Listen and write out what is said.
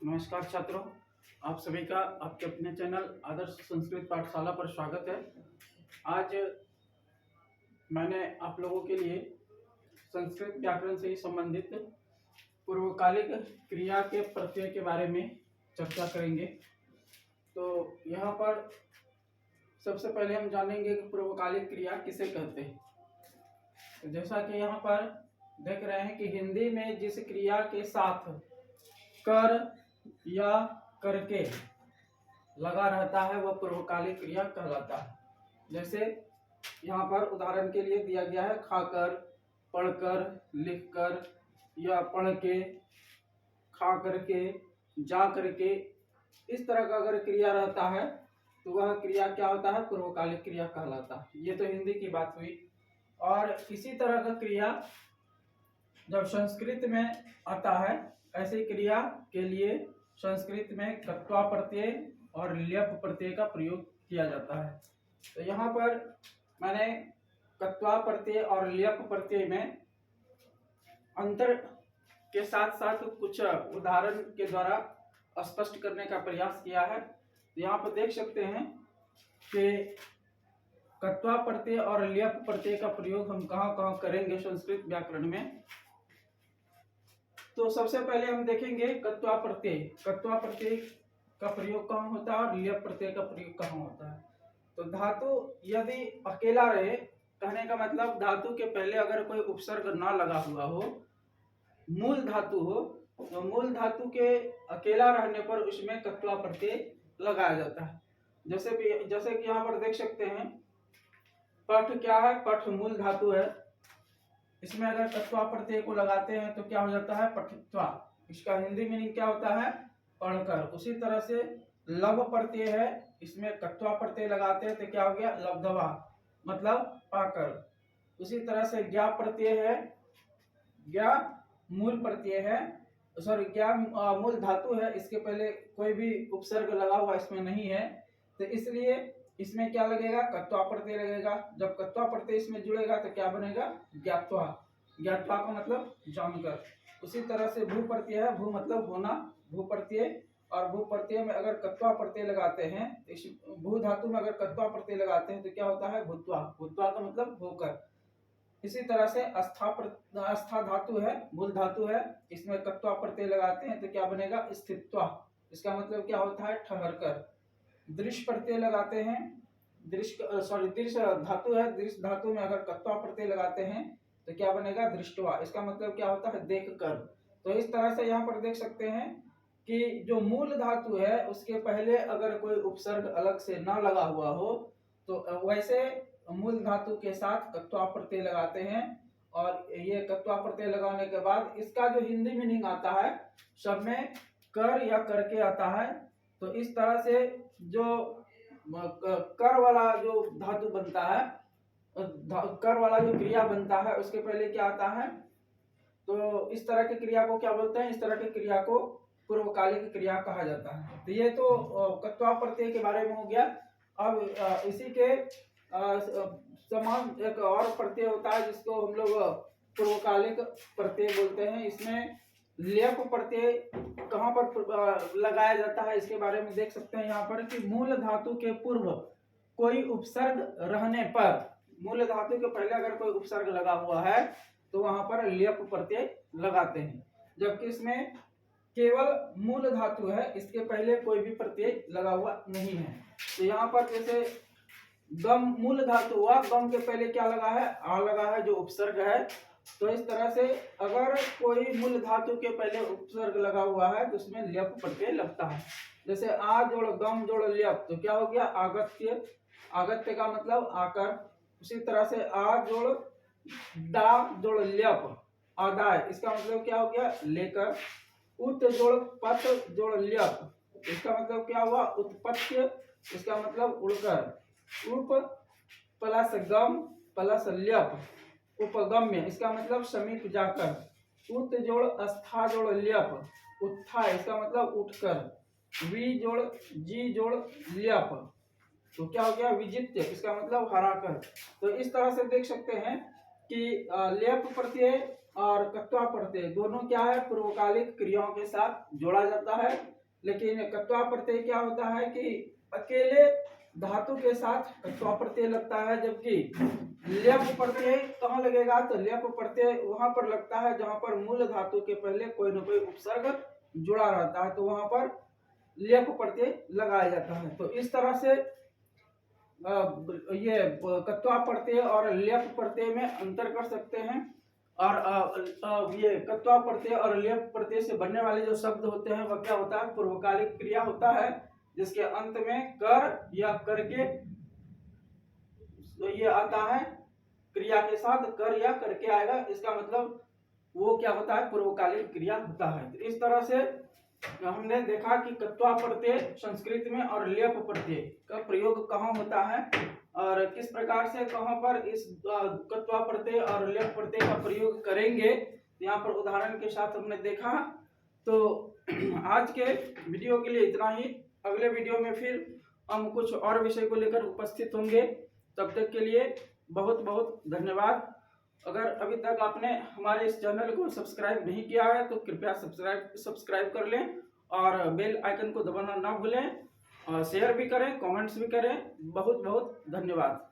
नमस्कार छात्रों, आप सभी का आपके अपने चैनल आदर्श संस्कृत पाठशाला पर स्वागत है। आज मैंने आप लोगों के लिए संस्कृत व्याकरण से ही संबंधित पूर्वकालिक क्रिया के प्रत्यय के बारे में चर्चा करेंगे। तो यहाँ पर सबसे पहले हम जानेंगे कि पूर्वकालिक क्रिया किसे कहते हैं। तो जैसा कि यहाँ पर देख रहे हैं कि हिंदी में जिस क्रिया के साथ कर या करके लगा रहता है वह पूर्वकालिक क्रिया कहलाता है। जैसे यहाँ पर उदाहरण के लिए दिया गया है खाकर, पढ़कर, लिखकर या पढ़ के, खा करके, जा करके। इस तरह का अगर क्रिया रहता है तो वह क्रिया क्या होता है? पूर्वकालिक क्रिया कहलाता है। ये तो हिंदी की बात हुई। और इसी तरह का क्रिया जब संस्कृत में आता है, ऐसी क्रिया के लिए संस्कृत में कर्त्वा प्रत्यय और ल्यप प्रत्यय का प्रयोग किया जाता है। तो यहाँ पर मैंने कर्त्वा प्रत्यय और ल्यप प्रत्यय में अंतर के साथ साथ कुछ उदाहरण के द्वारा स्पष्ट करने का प्रयास किया है। तो यहाँ पर देख सकते हैं कि कर्त्वा प्रत्यय और ल्यप प्रत्यय का प्रयोग हम कहाँ कहाँ करेंगे संस्कृत व्याकरण में। तो सबसे पहले हम देखेंगे कर्त्वा प्रत्यय। कर्त्वा प्रत्यय का प्रयोग कहाँ होता है और ल्यप प्रत्यय का प्रयोग कहाँ होता है। तो धातु यदि अकेला रहे, कहने का मतलब धातु के पहले अगर कोई उपसर्ग ना लगा हुआ हो, मूल धातु हो, तो मूल धातु के अकेला रहने पर उसमें कर्त्वा प्रत्यय लगाया जाता है। जैसे कि यहाँ पर देख सकते हैं, पठ क्या है? पठ मूल धातु है। इसमें अगर कर्त्वा प्रत्यय को लगाते हैं तो क्या हो जाता है? पठित्वा। इसका हिंदी मीनिंग क्या होता है? पढ़कर। उसी तरह से लव प्रत्यय है, इसमें कर्त्वा प्रत्यय लगाते हैं तो क्या हो गया? लब्धवा, मतलब पाकर। उसी तरह से ज्ञा प्रत्यय है, ज्ञा मूल प्रत्यय है, सॉरी ज्ञा मूल धातु है, इसके पहले कोई भी उपसर्ग लगा हुआ इसमें नहीं है, तो इसलिए इसमें क्या लगेगा? कर्त्वा प्रत्यय लगेगा। जब कर्त्वा प्रत्यय इसमें जुड़ेगा तो क्या बनेगा? ज्ञात्वा। ज्ञात्वा का मतलब जानकर। उसी तरह से भू प्रत्यय है, भू मतलब होना, भू प्रत्यय। और भू प्रत्यय में अगर कर्त्वा प्रत्यय लगाते हैं, इस भू धातु में अगर कर्त्वा प्रत्यय लगाते हैं तो क्या होता है? भूत्वा। भूत्वा का मतलब होकर। इसी तरह से आस्था धातु है, मूल धातु है, इसमें कर्त्वा प्रत्यय लगाते हैं तो क्या बनेगा? स्थित्वा। इसका मतलब क्या होता है? ठहर कर। दृश्य प्रत्यय लगाते हैं, दृश्य धातु है, दृश्य धातु में अगर कर्त्वा प्रत्यय लगाते हैं तो क्या बनेगा? दृष्टवा। इसका मतलब क्या होता है? देख कर। तो इस तरह से यहाँ पर देख सकते हैं कि जो मूल धातु है उसके पहले अगर कोई उपसर्ग अलग से ना लगा हुआ हो तो वैसे मूल धातु के साथ कर्त्वा प्रत्यय लगाते हैं। और ये कर्त्वा प्रत्यय लगाने के बाद इसका जो हिंदी मीनिंग आता है सब में कर या करके आता है। तो इस तरह से जो कर वाला जो धातु बनता है, कर वाला जो क्रिया बनता है उसके पहले क्या आता है? तो इस तरह की क्रिया को क्या बोलते हैं? इस तरह की क्रिया को पूर्वकालिक क्रिया कहा जाता है। तो ये तो कर्त्वा प्रत्यय के बारे में हो गया। अब इसी के समान एक और प्रत्यय होता है जिसको हम लोग पूर्वकालिक प्रत्यय बोलते हैं। इसमें ल्यप प्रत्यय कहाँ पर लगाया जाता है इसके बारे में देख सकते हैं यहाँ पर कि मूल धातु के पूर्व कोई उपसर्ग रहने पर, मूल धातु के पहले अगर कोई उपसर्ग लगा हुआ है तो वहां पर ल्यप प्रत्यय लगाते हैं। जबकि इसमें केवल मूल धातु है, इसके पहले कोई भी प्रत्यय लगा हुआ नहीं है। तो यहाँ पर जैसे गम मूल धातु हुआ, गम के पहले क्या लगा है? आ लगा है, जो उपसर्ग है। तो इस तरह से अगर कोई मूल धातु के पहले उपसर्ग लगा हुआ है तो उसमें ल्यप प्रत्यय लगता है। जैसे आ जोड़ गम जोड़ ल्यप, तो क्या हो गया? आगत्य। आगत्य का मतलब आकर। उसी तरह से आ जोड़ डा जोड़ ल्यप, आदाय, इसका मतलब क्या हो गया? लेकर। उत जोड़ पत जोड़ ल्यप, इसका मतलब क्या हुआ? उत्पत्ति, इसका मतलब उड़कर। उप प्लस गम प्लस ल्यप, उपगम्य, इसका मतलब समीप जाकर। उत जोड़ अस्था जोड़ ल्यप, उत्थाय, इसका मतलब उठकर। वी जोड़ जी जोड़ ल्यप, तो क्या हो गया? विजित्य, इसका मतलब हराकर। तो इस तरह से देख सकते हैं कि ल्यप प्रत्यय और कत्वा प्रत्यय दोनों क्या है, पूर्वकालिक क्रियाओं के साथ जोड़ा जाता है। लेकिन कत्वा प्रत्यय क्या होता है कि अकेले धातु के साथ कत्वा प्रत्यय लगता है, जबकि ल्यप प्रत्यय कहाँ लगेगा, तो ल्यप प्रत्यय वहां पर लगता है जहां पर मूल धातु के पहले कोई न कोई उपसर्ग जुड़ा रहता है, तो वहां पर ल्यप प्रत्यय लगाया जाता है। तो इस तरह से ये कत्वा प्रत्यय और ल्यप प्रत्यय में अंतर कर सकते हैं। और ये कत्वा प्रत्यय और ल्यप प्रत्यय से बनने वाले जो शब्द होते हैं वह क्या होता है, पूर्वकालिक क्रिया होता है, जिसके अंत में कर या करके तो ये आता है, क्रिया के साथ कर या करके आएगा, इसका मतलब वो क्या होता है, पूर्वकालिक क्रिया होता है। तो इस तरह से हमने देखा कि कत्वा प्रत्यय संस्कृत में और ल्यप प्रत्यय का प्रयोग कहाँ होता है और किस प्रकार से कहाँ पर इस कत्वा प्रत्यय और ल्यप प्रत्यय का प्रयोग करेंगे, यहाँ पर उदाहरण के साथ हमने देखा। तो आज के वीडियो के लिए इतना ही। अगले वीडियो में फिर हम कुछ और विषय को लेकर उपस्थित होंगे। तब तक के लिए बहुत बहुत धन्यवाद। अगर अभी तक आपने हमारे इस चैनल को सब्सक्राइब नहीं किया है तो कृपया सब्सक्राइब कर लें और बेल आइकन को दबाना ना भूलें, और शेयर भी करें, कमेंट्स भी करें। बहुत बहुत धन्यवाद।